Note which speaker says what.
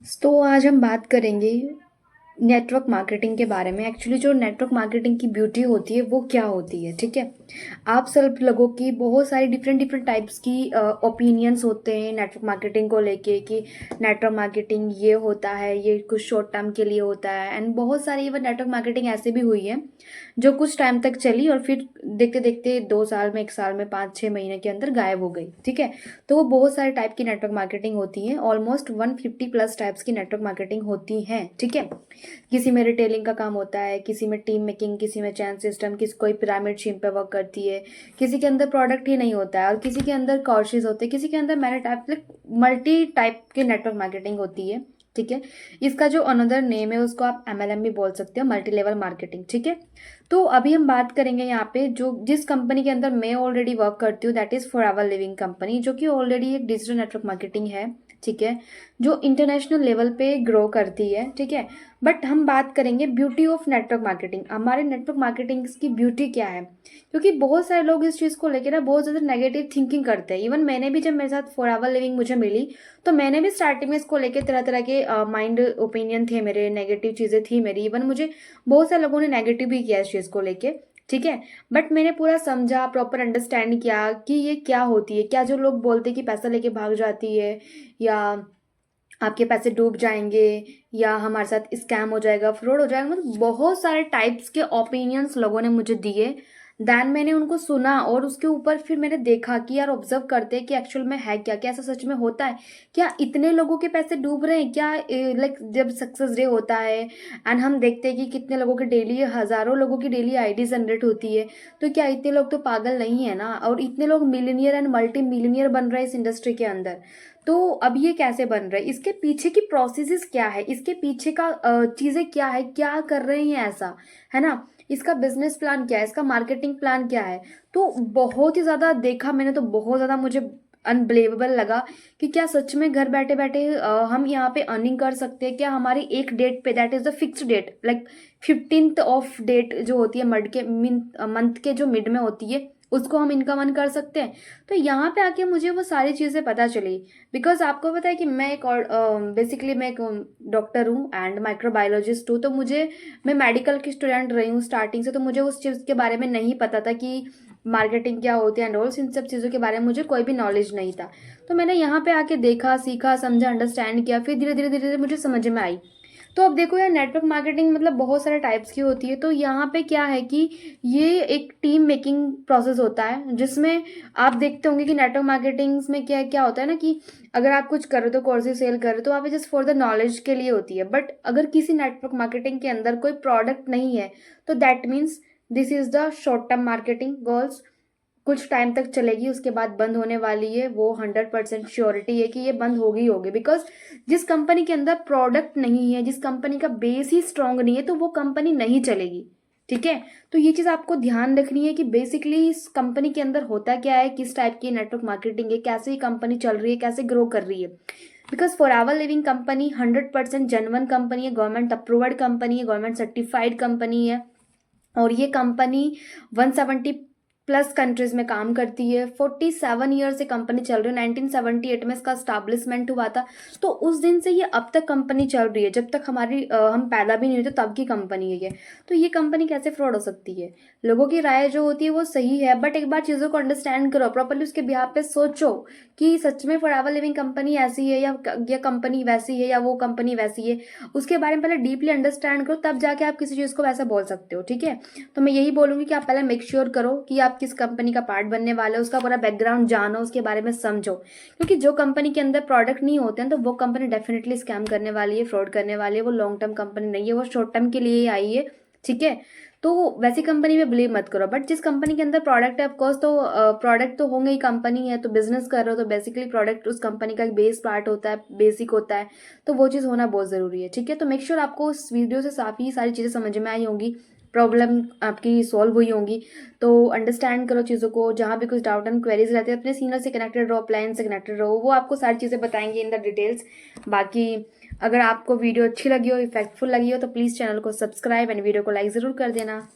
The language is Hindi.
Speaker 1: तो आज हम बात करेंगे नेटवर्क मार्केटिंग के बारे में। एक्चुअली जो नेटवर्क मार्केटिंग की ब्यूटी होती है वो क्या होती है, ठीक है। आप सब लोगों की बहुत सारी डिफरेंट डिफरेंट टाइप्स की ओपिनियंस होते हैं नेटवर्क मार्केटिंग को लेके कि नेटवर्क मार्केटिंग ये होता है, ये कुछ शॉर्ट टर्म के लिए होता है। एंड बहुत सारी इवन नेटवर्क मार्केटिंग ऐसे भी हुई है जो कुछ टाइम तक चली और फिर देखते देखते 2 साल में, 1 साल में, 5-6 महीने के अंदर गायब हो गई, ठीक है। तो वो बहुत सारे टाइप की नेटवर्क मार्केटिंग होती है। ऑलमोस्ट 150+ टाइप्स की नेटवर्क मार्केटिंग होती हैं, ठीक है। किसी में रिटेलिंग का काम होता है, किसी में टीम मेकिंग, किसी में चैन सिस्टम, किसी कोई पिरामिड शेप पे वर्क करती है, किसी के अंदर प्रोडक्ट ही नहीं होता है और किसी के अंदर कोर्सेज होते हैं, किसी के अंदर मैंने टाइप मल्टी टाइप की नेटवर्क मार्केटिंग होती है, ठीक है। इसका जो अनदर नेम है उसको आप MLM भी बोल सकते हो, मल्टी लेवल मार्केटिंग, ठीक है। तो अभी हम बात करेंगे यहाँ पे जो जिस कंपनी के अंदर मैं ऑलरेडी वर्क करती हूँ, that is forever living company, जो कि ऑलरेडी एक डिजिटल नेटवर्क मार्केटिंग है, ठीक है, जो इंटरनेशनल लेवल पे ग्रो करती है, ठीक है। बट हम बात करेंगे ब्यूटी ऑफ नेटवर्क मार्केटिंग। हमारे नेटवर्क मार्केटिंग की ब्यूटी क्या है, क्योंकि बहुत सारे लोग इस चीज़ को लेकर ना बहुत ज़्यादा नेगेटिव थिंकिंग करते हैं। इवन मैंने भी, जब मेरे साथ फॉरएवर लिविंग मुझे मिली तो मैंने भी स्टार्टिंग में इसको लेकर तरह तरह के माइंड ओपिनियन थे मेरे, नेगेटिव चीज़ें थी मेरी। इवन मुझे बहुत सारे लोगों ने नेगेटिव भी किया इस चीज़ को लेके, ठीक है। बट मैंने पूरा समझा, प्रॉपर अंडरस्टैंड किया कि ये क्या होती है। क्या जो लोग बोलते हैं कि पैसा लेके भाग जाती है, या आपके पैसे डूब जाएंगे, या हमारे साथ स्कैम हो जाएगा, फ्रॉड हो जाएगा, मतलब बहुत सारे टाइप्स के ओपिनियंस लोगों ने मुझे दिए। देन मैंने उनको सुना और उसके ऊपर फिर मैंने देखा कि यार ऑब्जर्व करते हैं कि एक्चुअल में है क्या, क्या ऐसा सच में होता है, क्या इतने लोगों के पैसे डूब रहे हैं क्या। लाइक जब सक्सेस डे होता है एंड हम देखते हैं कि कितने लोगों के डेली, हजारों लोगों की डेली आईडी जनरेट होती है, तो क्या इतने लोग तो पागल नहीं है ना। और इतने लोग मिलीनियर एंड मल्टी मिलीनियर बन रहे हैं इस इंडस्ट्री के अंदर। तो अब ये कैसे बन रहा है, इसके पीछे की प्रोसेसेस क्या है, इसके पीछे का चीजें क्या है, क्या कर रहे हैं ऐसा, है ना। इसका बिजनेस प्लान क्या है, इसका मार्केटिंग प्लान क्या है। तो बहुत ही ज्यादा देखा मैंने, तो बहुत ज्यादा मुझे अनबिलीवेबल लगा कि क्या सच में घर बैठे बैठे हम यहाँ पे अर्निंग कर सकते हैं क्या। हमारी एक डेट पे, that is the fixed date, like 15th of date जो होती है मड के मंथ के जो मिड में होती है, उसको हम इनकम अर्न कर सकते हैं। तो यहाँ पे आके मुझे वो सारी चीज़ें पता चली। बिकॉज आपको पता है कि मैं एक और बेसिकली मैं एक डॉक्टर हूँ एंड माइक्रोबायोलॉजिस्ट हूँ। तो मुझे, मैं मेडिकल की स्टूडेंट रही हूँ स्टार्टिंग से, तो मुझे उस चीज़ के बारे में नहीं पता था कि मार्केटिंग क्या होती है एंड ऑल, इन सब चीज़ों के बारे में मुझे कोई भी नॉलेज नहीं था। तो मैंने यहाँ पे आके देखा, सीखा, समझा, अंडरस्टैंड किया, फिर धीरे धीरे धीरे धीरे मुझे समझ में आई। तो अब देखो यार, नेटवर्क मार्केटिंग मतलब बहुत सारे टाइप्स की होती है। तो यहाँ पे क्या है कि ये एक टीम मेकिंग प्रोसेस होता है, जिसमें आप देखते होंगे कि नेटवर्क मार्केटिंग में क्या क्या होता है ना, कि अगर आप कुछ कर रहे हो तो कोर्सेज सेल कर रहे हो तो वहाँ पे जस्ट फॉर द नॉलेज के लिए होती है। बट अगर किसी नेटवर्क मार्केटिंग के अंदर कोई प्रोडक्ट नहीं है, तो that means this is the short term marketing goals. कुछ टाइम तक चलेगी, उसके बाद बंद होने वाली है। वो 100% श्योरिटी है कि ये बंद होगी ही होगी। बिकॉज जिस कंपनी के अंदर प्रोडक्ट नहीं है, जिस कंपनी का बेस ही स्ट्रांग नहीं है, तो वो कंपनी नहीं चलेगी, ठीक है। तो ये चीज़ आपको ध्यान रखनी है कि बेसिकली इस कंपनी के अंदर होता क्या है, किस टाइप की नेटवर्क मार्केटिंग है, कैसे ये कंपनी चल रही है, कैसे ग्रो कर रही है। Because forever living company 100% genuine company है, गवर्नमेंट अप्रूव्ड कंपनी है, गवर्नमेंट सर्टिफाइड कंपनी है। और ये कंपनी 170+ कंट्रीज में काम करती है। 47 ईयर से कंपनी चल रही है। 1978 में इसका स्टैब्लिशमेंट हुआ था। तो उस दिन से ये अब तक कंपनी चल रही है, जब तक हम पैदा भी नहीं हुए थे तब की कंपनी है ये। तो ये कंपनी कैसे फ्रॉड हो सकती है। लोगों की राय जो होती है वो सही है, बट एक बार चीज़ों को अंडरस्टैंड करो प्रॉपरली, उसके बिहाफ पे सोचो कि सच में फॉरएवर लिविंग कंपनी ऐसी है या कंपनी वैसी है या वो कंपनी वैसी है। उसके बारे में पहले डीपली अंडरस्टैंड करो, तब जाके आप किसी चीज़ को वैसा बोल सकते हो, ठीक है। तो मैं यही बोलूंगी कि आप पहले मेक श्योर करो कि आप किस कंपनी का पार्ट बनने वाले हो, उसका पूरा बैकग्राउंड जानो, उसके बारे में समझो। क्योंकि जो कंपनी के अंदर प्रोडक्ट नहीं होते हैं तो वो कंपनी डेफिनेटली स्कैम करने वाली है, फ्रॉड करने वाली है। वो लॉन्ग टर्म कंपनी नहीं है, वो शॉर्ट टर्म के लिए ही आई है, ठीक है। तो वैसी कंपनी में बिलीव मत करो। बट जिस कंपनी के अंदर प्रोडक्ट है, ऑफकोर्स तो प्रोडक्ट तो होंगे ही, कंपनी है तो बिजनेस कर रहे हो, तो बेसिकली प्रोडक्ट उस कंपनी का एक बेस पार्ट होता है, बेसिक होता है। तो वो चीज़ होना बहुत ज़रूरी है, ठीक है। तो मेक श्योर आपको इस वीडियो से काफ़ी सारी चीज़ें समझ में आई होंगी, प्रॉब्लम आपकी सॉल्व हुई होंगी। तो अंडरस्टैंड करो चीज़ों को। जहाँ भी कुछ डाउट एंड क्वेरीज रहते हैं, अपने सीनियर से कनेक्टेड रहो, अपलाइन से कनेक्टेड रहो, वो आपको सारी चीज़ें बताएंगे इन द डिटेल्स। बाकी अगर आपको वीडियो अच्छी लगी हो, इफेक्टफुल लगी हो, तो प्लीज़ चैनल को सब्सक्राइब एंड वीडियो को लाइक ज़रूर कर देना।